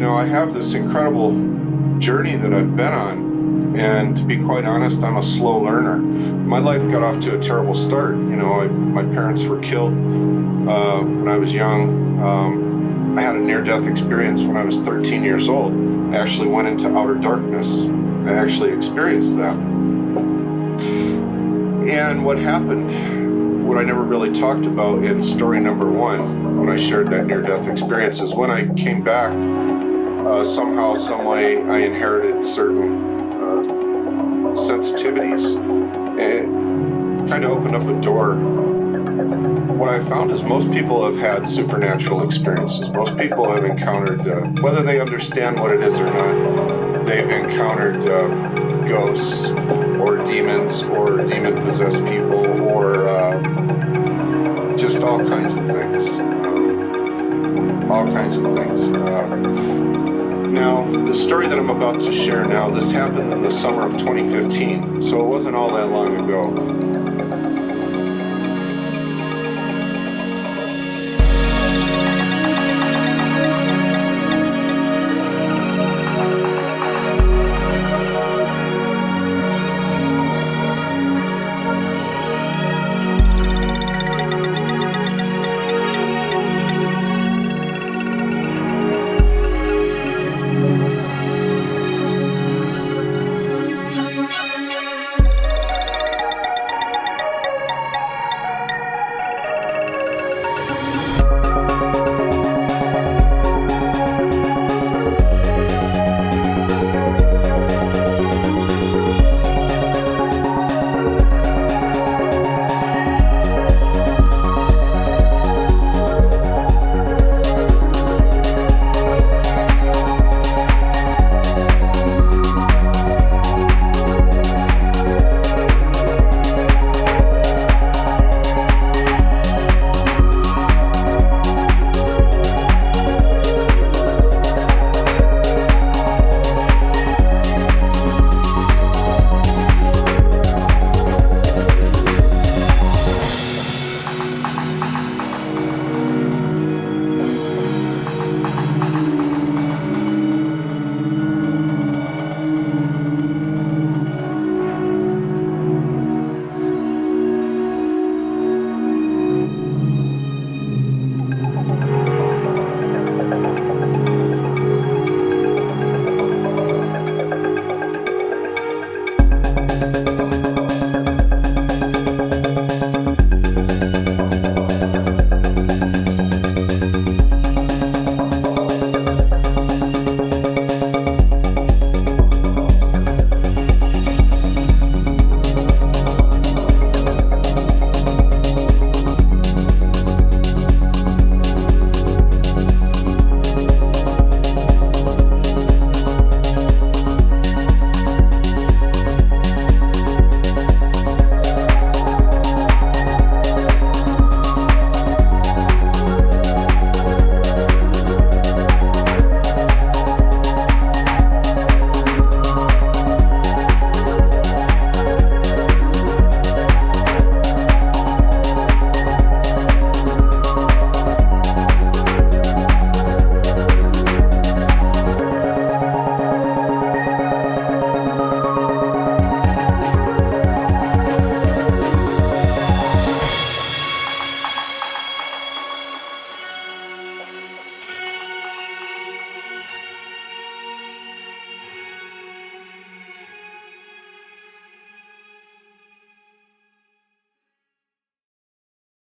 I have this incredible journey that I've been on, and to be quite honest, I'm a slow learner. My life got off to a terrible start. My parents were killed when I was young. I had a near-death experience when I was 13 years old. I actually went into outer darkness. I actually experienced that. And what happened, what I never really talked about in story number one, when I shared that near-death experience, is when I came back, somehow, some way, I inherited certain sensitivities. And it kind of opened up a door. What I found is most people have had supernatural experiences. Most people have encountered, whether they understand what it is or not, they've encountered ghosts or demons or demon-possessed people or just all kinds of things. Now, the story that I'm about to share now, this happened in the summer of 2015, so it wasn't all that long ago.